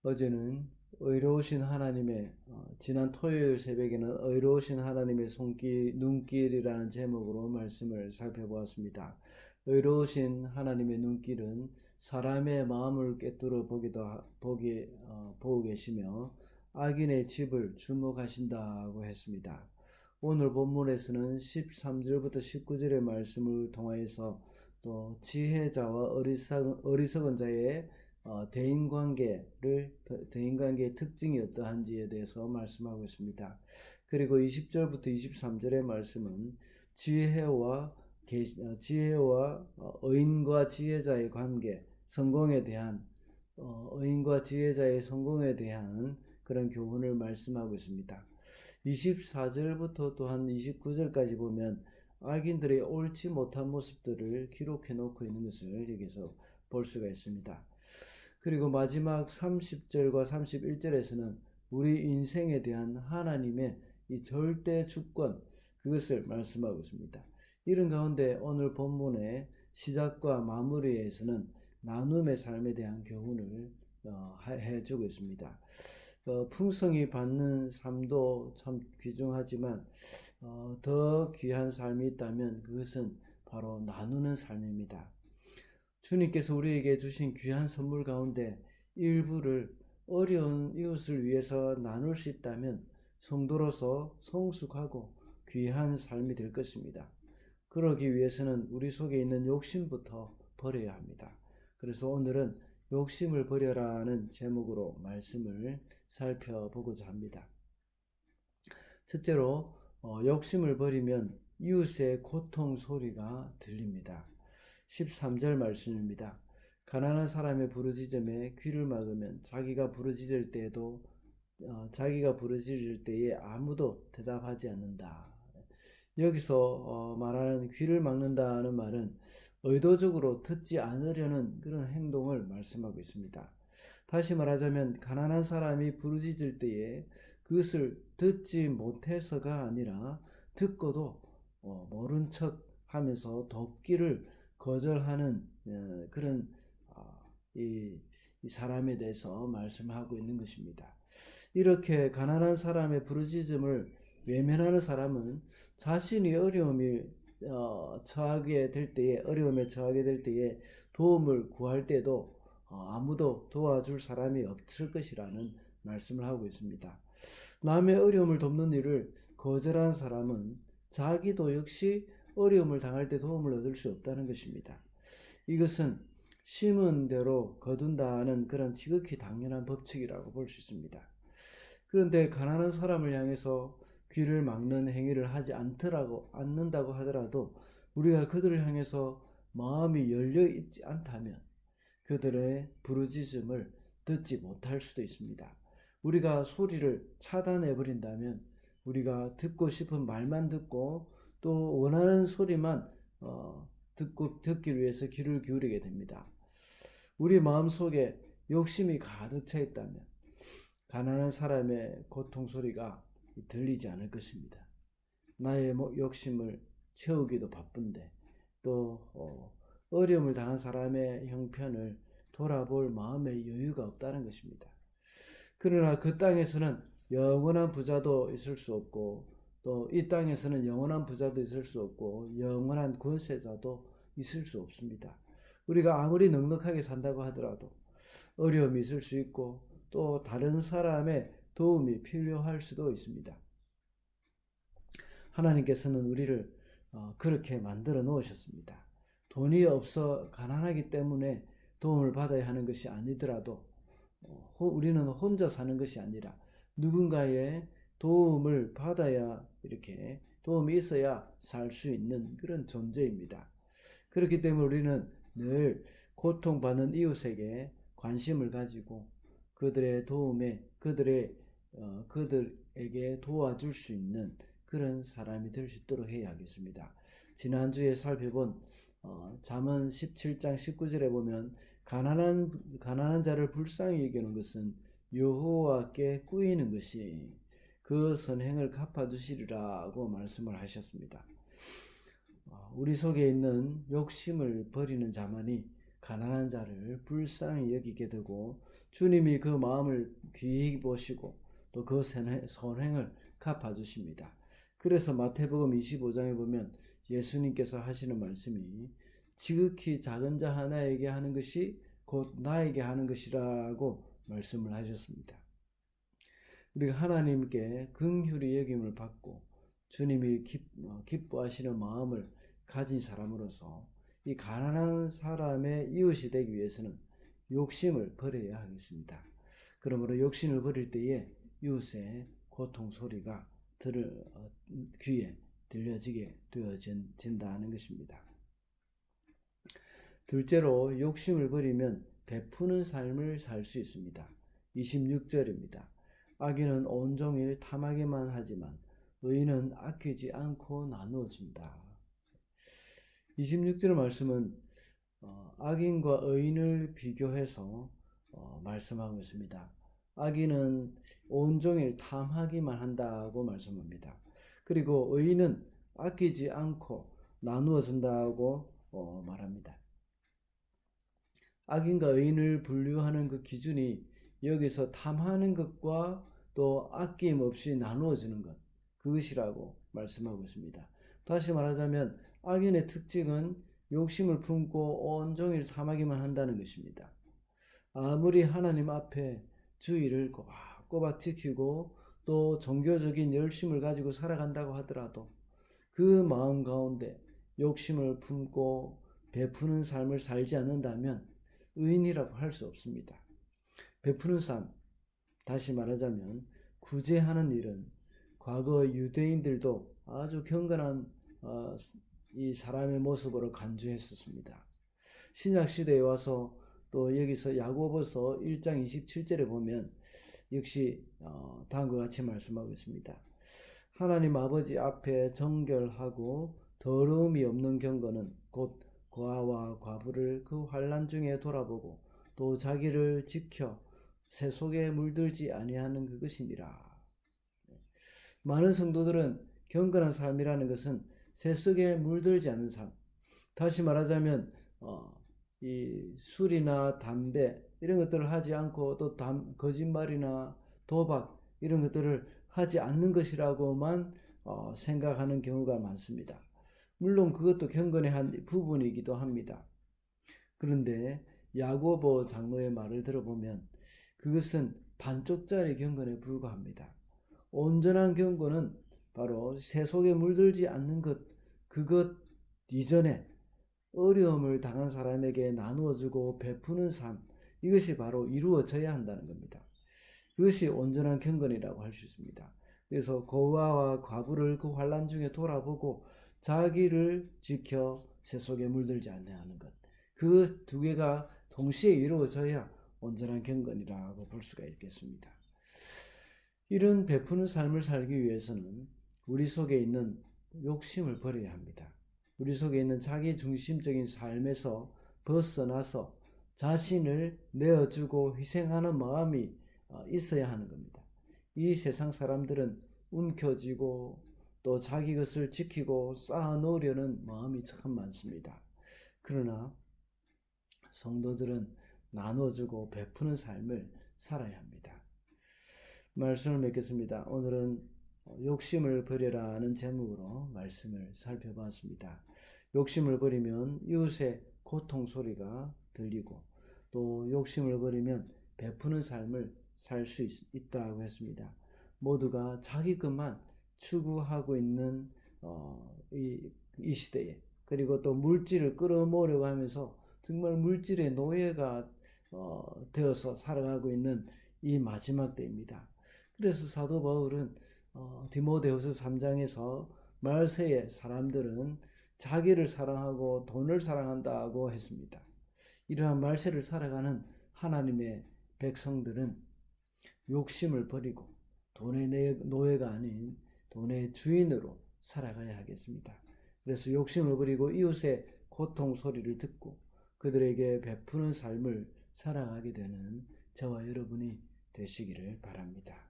어제는 의로우신 하나님의 지난 토요일 새벽에는 의로우신 하나님의 눈길이라는 제목으로 말씀을 살펴보았습니다. 의로우신 하나님의 눈길은 사람의 마음을 꿰뚫어 보고 계시며 악인의 집을 주목하신다고 했습니다. 오늘 본문에서는 13절부터 19절의 말씀을 통하여서 또 지혜자와 어리석은 자의 대인관계의 특징이 어떠한지에 대해서 말씀하고 있습니다. 그리고 20절부터 23절의 말씀은 지혜와 의인과 지혜자의 관계, 의인과 지혜자의 성공에 대한 그런 교훈을 말씀하고 있습니다. 24절부터 또한 29절까지 보면 악인들의 옳지 못한 모습들을 기록해 놓고 있는 것을 여기서 볼 수가 있습니다. 그리고 마지막 30절과 31절에서는 우리 인생에 대한 하나님의 이 절대 주권, 그것을 말씀하고 있습니다. 이런 가운데 오늘 본문의 시작과 마무리에서는 나눔의 삶에 대한 교훈을 해주고 있습니다. 풍성히 받는 삶도 참 귀중하지만 더 귀한 삶이 있다면 그것은 바로 나누는 삶입니다. 주님께서 우리에게 주신 귀한 선물 가운데 일부를 어려운 이웃을 위해서 나눌 수 있다면 성도로서 성숙하고 귀한 삶이 될 것입니다. 그러기 위해서는 우리 속에 있는 욕심부터 버려야 합니다. 그래서 오늘은 욕심을 버려라는 제목으로 말씀을 살펴보고자 합니다. 첫째로 욕심을 버리면 이웃의 고통 소리가 들립니다. 13절 말씀입니다. 가난한 사람의 부르짖음에 귀를 막으면 자기가 부르짖을 때에 아무도 대답하지 않는다. 여기서 말하는 귀를 막는다는 말은 의도적으로 듣지 않으려는 그런 행동을 말씀하고 있습니다. 다시 말하자면 가난한 사람이 부르짖을 때에 그것을 듣지 못해서가 아니라 듣고도 모른 척 하면서 돕기를 거절하는 그런 이 사람에 대해서 말씀하고 있는 것입니다. 이렇게 가난한 사람의 부르짖음을 외면하는 사람은 자신이 어려움에 처하게 될 때에 도움을 구할 때도 아무도 도와줄 사람이 없을 것이라는 말씀을 하고 있습니다. 남의 어려움을 돕는 일을 거절한 사람은 자기도 역시 어려움을 당할 때 도움을 얻을 수 없다는 것입니다. 이것은 심은 대로 거둔다는 그런 지극히 당연한 법칙이라고 볼 수 있습니다. 그런데 가난한 사람을 향해서 귀를 막는 행위를 하지 않는다고 하더라도 우리가 그들을 향해서 마음이 열려 있지 않다면 그들의 부르짖음을 듣지 못할 수도 있습니다. 우리가 소리를 차단해 버린다면 우리가 듣고 싶은 말만 듣고 또 원하는 소리만 듣기 위해서 귀를 기울이게 됩니다. 우리 마음속에 욕심이 가득 차 있다면 가난한 사람의 고통 소리가 들리지 않을 것입니다. 나의 욕심을 채우기도 바쁜데 또 어려움을 당한 사람의 형편을 돌아볼 마음의 여유가 없다는 것입니다. 그러나 그 땅에서는 영원한 부자도 있을 수 없고 또 이 땅에서는 영원한 부자도 있을 수 없고 영원한 권세자도 있을 수 없습니다. 우리가 아무리 넉넉하게 산다고 하더라도 어려움이 있을 수 있고 또 다른 사람의 도움이 필요할 수도 있습니다. 하나님께서는 우리를 그렇게 만들어 놓으셨습니다. 돈이 없어 가난하기 때문에 도움을 받아야 하는 것이 아니더라도 우리는 혼자 사는 것이 아니라 누군가의 도움을 받아야 이렇게 도움이 있어야 살 수 있는 그런 존재입니다. 그렇기 때문에 우리는 늘 고통받는 이웃에게 관심을 가지고 그들에게 도와줄 수 있는 그런 사람이 될 수 있도록 해야 하겠습니다. 지난주에 살펴본 잠언 17장 19절에 보면 가난한 자를 불쌍히 여기는 것은 여호와께 꾸이는 것이 그 선행을 갚아주시리라고 말씀을 하셨습니다. 우리 속에 있는 욕심을 버리는 자만이 가난한 자를 불쌍히 여기게 되고 주님이 그 마음을 귀히 보시고 또 그 선행을 갚아주십니다. 그래서 마태복음 25장에 보면 예수님께서 하시는 말씀이 지극히 작은 자 하나에게 하는 것이 곧 나에게 하는 것이라고 말씀을 하셨습니다. 우리가 하나님께 긍휼히 여김을 받고 주님이 기뻐하시는 마음을 가진 사람으로서 이 가난한 사람의 이웃이 되기 위해서는 욕심을 버려야 하겠습니다. 그러므로 욕심을 버릴 때에 이웃의 고통 소리가 귀에 들려지게 되어진다는 것입니다. 둘째로 욕심을 버리면 베푸는 삶을 살 수 있습니다. 26절입니다. 악인은 온종일 탐하기만 하지만 의인은 아끼지 않고 나누어준다. 26절 말씀은 악인과 의인을 비교해서 말씀하고 있습니다. 악인은 온종일 탐하기만 한다고 말씀합니다. 그리고 의인은 아끼지 않고 나누어 준다고 말합니다. 악인과 의인을 분류하는 그 기준이 여기서 탐하는 것과 또 아낌없이 나누어 주는 것, 그것이라고 말씀하고 있습니다. 다시 말하자면 악인의 특징은 욕심을 품고 온종일 탐하기만 한다는 것입니다. 아무리 하나님 앞에 주의를 꼬박꼬박 지키고 또 종교적인 열심을 가지고 살아간다고 하더라도 그 마음 가운데 욕심을 품고 베푸는 삶을 살지 않는다면 의인이라고 할 수 없습니다. 베푸는 삶, 다시 말하자면 구제하는 일은 과거 유대인들도 아주 경건한 이 사람의 모습으로 간주했었습니다. 신약 시대에 와서 또 여기서 야고보서 1장 27절에 보면 역시 다음과 같이 말씀하고 있습니다. 하나님 아버지 앞에 정결하고 더러움이 없는 경건은 곧 고아와 과부를 그 환난 중에 돌아보고 또 자기를 지켜 새 속에 물들지 아니하는 그것이니라. 많은 성도들은 경건한 삶이라는 것은 새 속에 물들지 않는 삶, 다시 말하자면 이 술이나 담배 이런 것들을 하지 않고 또 거짓말이나 도박 이런 것들을 하지 않는 것이라고만 생각하는 경우가 많습니다. 물론 그것도 경건의 한 부분이기도 합니다. 그런데 야고보 장로의 말을 들어보면 그것은 반쪽짜리 경건에 불과합니다. 온전한 경건은 바로 새 속에 물들지 않는 것, 그것 이전에 어려움을 당한 사람에게 나누어주고 베푸는 삶, 이것이 바로 이루어져야 한다는 겁니다. 그것이 온전한 경건이라고 할 수 있습니다. 그래서 고아와 과부를 그 환난 중에 돌아보고 자기를 지켜 새 속에 물들지 않는 것, 그 두 개가 동시에 이루어져야 온전한 경건이라고 볼 수가 있겠습니다. 이런 베푸는 삶을 살기 위해서는 우리 속에 있는 욕심을 버려야 합니다. 우리 속에 있는 자기 중심적인 삶에서 벗어나서 자신을 내어주고 희생하는 마음이 있어야 하는 겁니다. 이 세상 사람들은 움켜쥐고 또 자기 것을 지키고 쌓아놓으려는 마음이 참 많습니다. 그러나 성도들은 나눠주고 베푸는 삶을 살아야 합니다. 말씀을 맺겠습니다. 오늘은 욕심을 버려라는 제목으로 말씀을 살펴봤습니다. 욕심을 버리면 이웃의 고통 소리가 들리고 또 욕심을 버리면 베푸는 삶을 살 수 있다고 했습니다. 모두가 자기 것만 추구하고 있는 이 시대에, 그리고 또 물질을 끌어모으려고 하면서 정말 물질의 노예가 되어서 살아가고 있는 이 마지막 때입니다. 그래서 사도 바울은 디모데후서 3장에서 말세의 사람들은 자기를 사랑하고 돈을 사랑한다고 했습니다. 이러한 말세를 살아가는 하나님의 백성들은 욕심을 버리고 돈의 노예가 아닌 돈의 주인으로 살아가야 하겠습니다. 그래서 욕심을 버리고 이웃의 고통 소리를 듣고 그들에게 베푸는 삶을 살아가게 되는 저와 여러분이 되시기를 바랍니다.